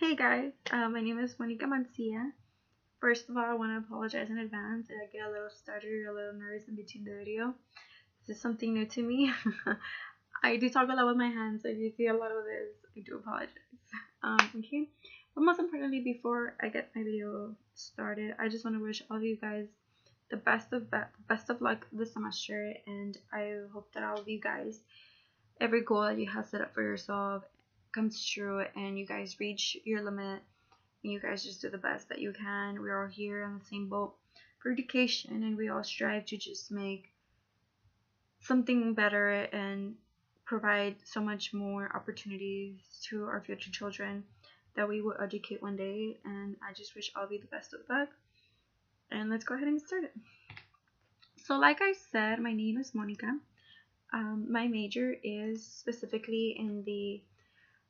Hey guys, my name is Mancilla. First of all, I want to apologize in advance if I get a little stuttery or a little nervous in between the video. This is something new to me. I do talk a lot with my hands, so if you see a lot of this, I do apologize. Okay, but most importantly, before I get my video started, I just want to wish all of you guys the best of luck this semester, and I hope that all of you guys, every goal that you have set up for yourself comes true and you guys reach your limit and you guys just do the best that you can. We're all here on the same boat for education and we all strive to just make something better and provide so much more opportunities to our future children that we will educate one day. And I just wish all of you the best of luck. And let's go ahead and get started. So like I said, my name is Monica. My major is specifically in the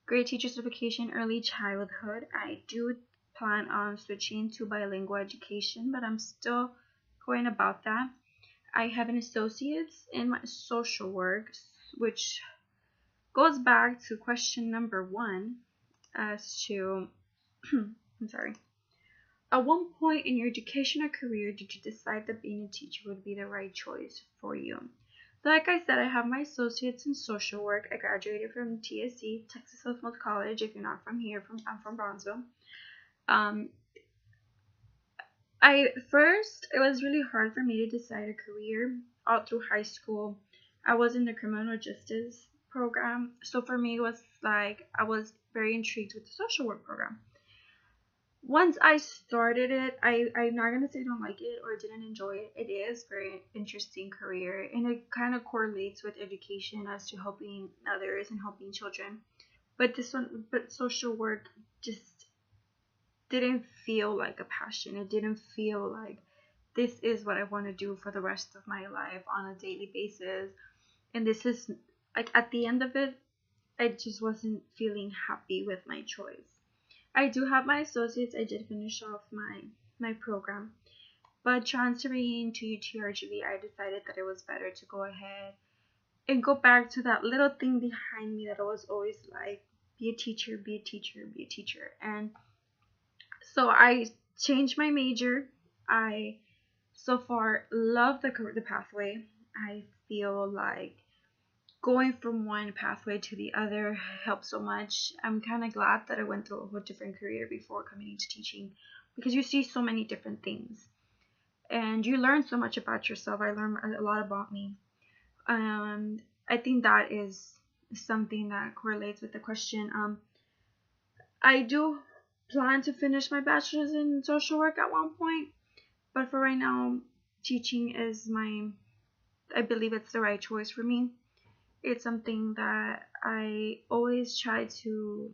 Grade Teacher Certification Early Childhood. I do plan on switching to bilingual education, but I'm still going about that. I have an associate's in my social work, which goes back to question number one as to, I'm sorry. At one point in your educational career, did you decide that being a teacher would be the right choice for you? So like I said, I have my associates in social work. I graduated from TSC, Texas Southmost College. If you're not from here, I'm from Brownsville. It was really hard for me to decide a career all through high school. I was in the criminal justice program, so for me it was like I was very intrigued with the social work program. Once I started it, I'm not gonna say I don't like it or didn't enjoy it. It is a very interesting career and it kind of correlates with education as to helping others and helping children. But social work just didn't feel like a passion. It didn't feel like this is what I want to do for the rest of my life on a daily basis. And this is like at the end of it, I just wasn't feeling happy with my choice. I do have my associates. I did finish off my program, but transferring to UTRGV, I decided that it was better to go ahead and go back to that little thing behind me that I was always like, be a teacher, be a teacher, be a teacher. And so I changed my major. I so far love the pathway. I feel like going from one pathway to the other helps so much. I'm kind of glad that I went through a whole different career before coming into teaching because you see so many different things and you learn so much about yourself. I learned a lot about me. I think that is something that correlates with the question. I do plan to finish my bachelor's in social work at one point, but for right now, teaching is I believe it's the right choice for me. It's something that I always try to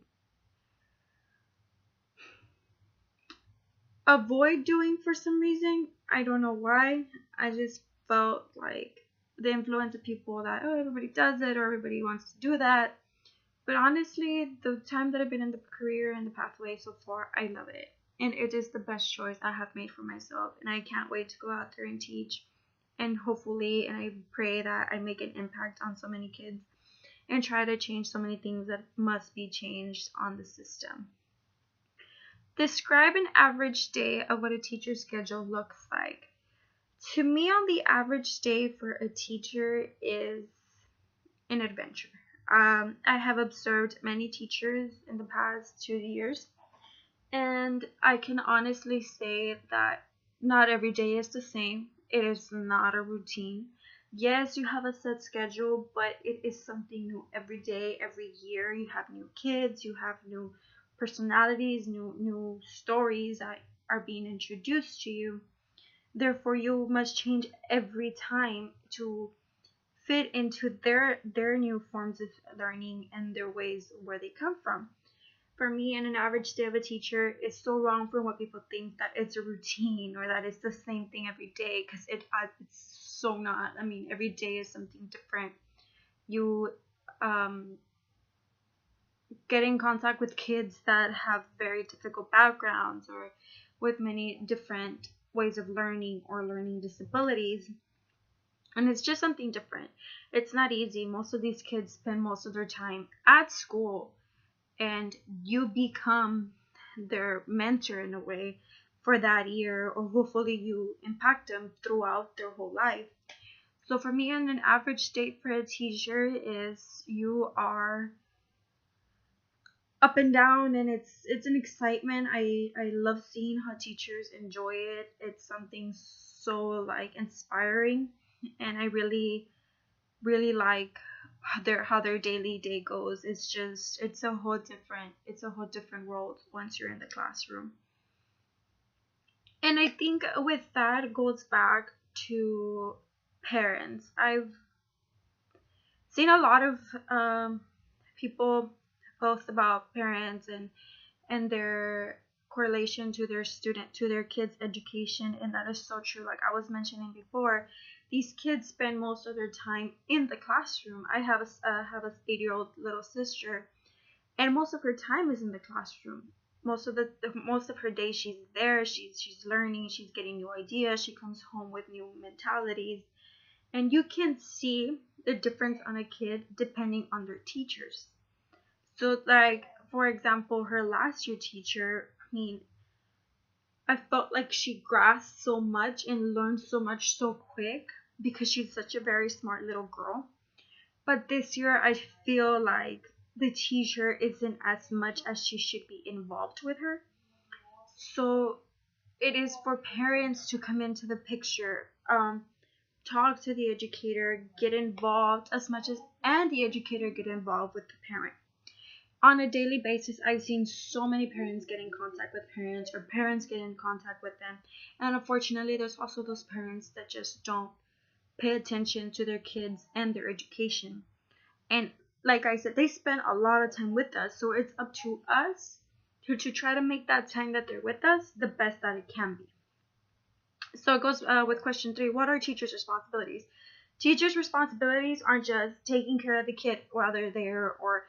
avoid doing for some reason. I don't know why. I just felt like the influence of people that, oh, everybody does it or everybody wants to do that. But honestly, the time that I've been in the career and the pathway so far, I love it. And it is the best choice I have made for myself. And I can't wait to go out there and teach. And hopefully, and I pray that I make an impact on so many kids and try to change so many things that must be changed on the system. Describe an average day of what a teacher's schedule looks like. To me, on the average day for a teacher is an adventure. I have observed many teachers in the past 2 years, and I can honestly say that not every day is the same. It is not a routine. Yes, you have a set schedule, but it is something new every day, every year. You have new kids, you have new personalities, new stories that are being introduced to you. Therefore, you must change every time to fit into their new forms of learning and their ways where they come from. For me, and an average day of a teacher is so wrong for what people think that it's a routine or that it's the same thing every day, because it's so not. I mean, every day is something different. You get in contact with kids that have very difficult backgrounds or with many different ways of learning or learning disabilities. And it's just something different. It's not easy. Most of these kids spend most of their time at school, and you become their mentor in a way for that year, or hopefully you impact them throughout their whole life. So for me, an average date for a teacher is you are up and down, and it's an excitement. I love seeing how teachers enjoy it. It's something so like inspiring, and I really like how their daily day goes. It's a whole different world once you're in the classroom. And I think with that goes back to parents. I've seen a lot of people post about parents and their correlation to their kids' education, and that is so true. Like I was mentioning before, these kids spend most of their time in the classroom. I have a 8-year-old little sister, and most of her time is in the classroom. Most of her day she's there. She's learning. She's getting new ideas. She comes home with new mentalities, and you can see the difference on a kid depending on their teachers. So, like, for example, her last year teacher, I mean, I felt like she grasped so much and learned so much so quick because she's such a very smart little girl. But this year, I feel like the teacher isn't as much as she should be involved with her. So, it is for parents to come into the picture, talk to the educator, get involved as much as, and the educator get involved with the parent. On a daily basis, I've seen so many parents get in contact with parents, or parents get in contact with them. And unfortunately, there's also those parents that just don't pay attention to their kids and their education. And like I said, they spend a lot of time with us. So it's up to us to try to make that time that they're with us the best that it can be. So it goes with question 3. What are teachers' responsibilities? Teachers' responsibilities aren't just taking care of the kid while they're there, or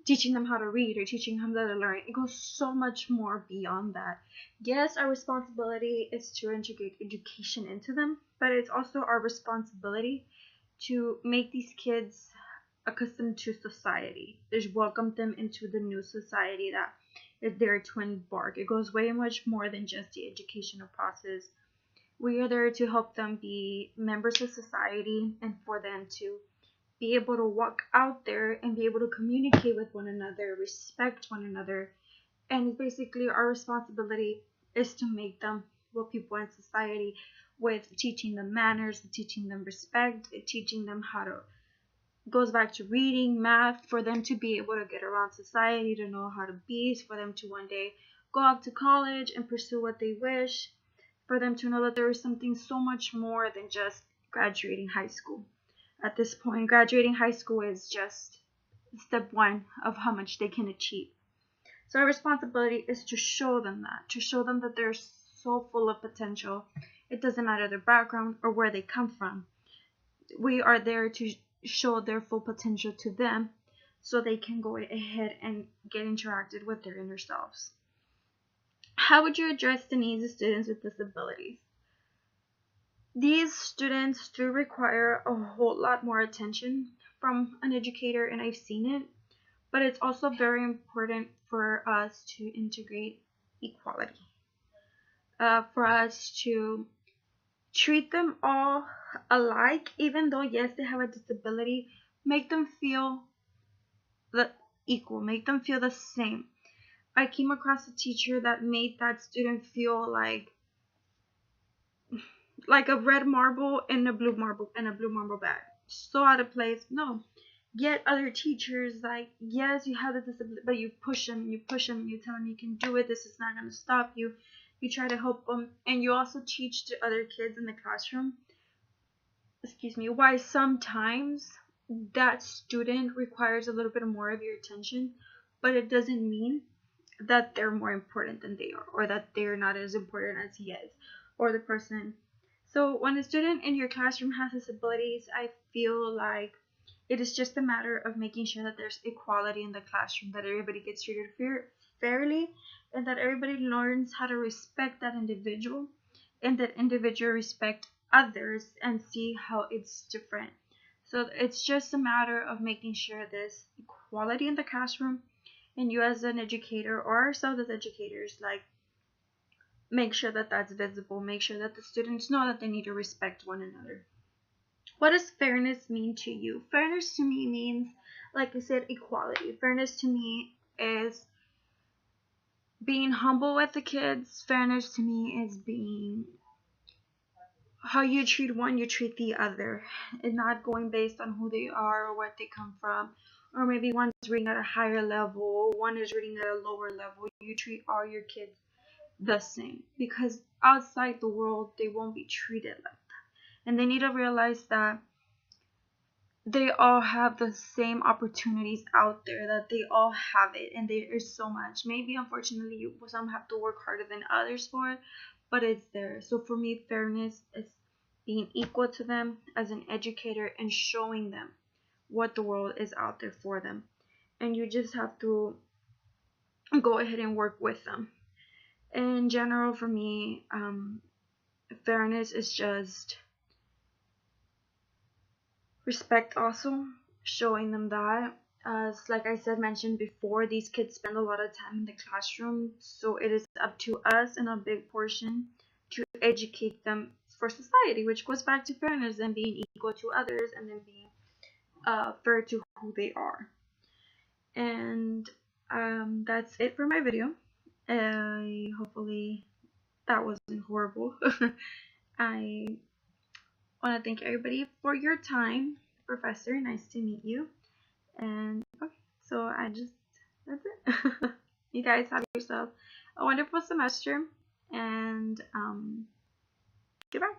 teaching them how to read, or teaching them how to learn. It goes so much more beyond that. Yes, our responsibility is to integrate education into them, but it's also our responsibility to make these kids accustomed to society. Just welcome them into the new society that they're to embark. It goes way much more than just the educational process. We are there to help them be members of society, and for them to be able to walk out there and be able to communicate with one another, respect one another. And basically our responsibility is to make them what people in society, with teaching them manners, teaching them respect, teaching them how to, goes back to reading, math, for them to be able to get around society, to know how to be, for them to one day go off to college and pursue what they wish, for them to know that there is something so much more than just graduating high school. At this point, graduating high school is just step 1 of how much they can achieve. So our responsibility is to show them that they're so full of potential. It doesn't matter their background or where they come from. We are there to show their full potential to them, so they can go ahead and get interacted with their inner selves. How would you address the needs of students with disabilities? These students do require a whole lot more attention from an educator, and I've seen it, but it's also very important for us to integrate equality, for us to treat them all alike, even though yes, they have a disability. Make them feel the equal, make them feel the same. I came across a teacher that made that student feel like a red marble and a blue marble bag. So out of place. No. Yet other teachers, like, yes, you have the disability, but you push them, you tell them you can do it, this is not going to stop you. You try to help them, and you also teach the other kids in the classroom, why sometimes that student requires a little bit more of your attention, but it doesn't mean that they're more important than they are, or that they're not as important as he is, or the person. So when a student in your classroom has disabilities, I feel like it is just a matter of making sure that there's equality in the classroom, that everybody gets treated fairly, and that everybody learns how to respect that individual, and that individual respect others and see how it's different. So it's just a matter of making sure there's equality in the classroom, And you as an educator, or ourselves as educators, like, make sure that that's visible. Make sure that the students know that they need to respect one another. What does fairness mean to you? Fairness to me means, like I said, equality. Fairness to me is being humble with the kids. Fairness to me is being how you treat one, you treat the other, and not going based on who they are or where they come from, or maybe one's reading at a higher level, one is reading at a lower level. You treat all your kids the same, because outside the world they won't be treated like that, and they need to realize that they all have the same opportunities out there, that they all have it, and there is so much. Maybe unfortunately some have to work harder than others for it, but it's there. So for me, fairness is being equal to them as an educator and showing them what the world is out there for them, and you just have to go ahead and work with them. In general, for me, fairness is just respect, also showing them that, as like I said, mentioned before, these kids spend a lot of time in the classroom, so it is up to us in a big portion to educate them for society, which goes back to fairness and being equal to others, and then being fair to who they are. And that's it for my video. Hopefully that wasn't horrible. I want to thank everybody for your time. Professor, nice to meet you. And okay, so that's it. You guys have yourself a wonderful semester, and goodbye.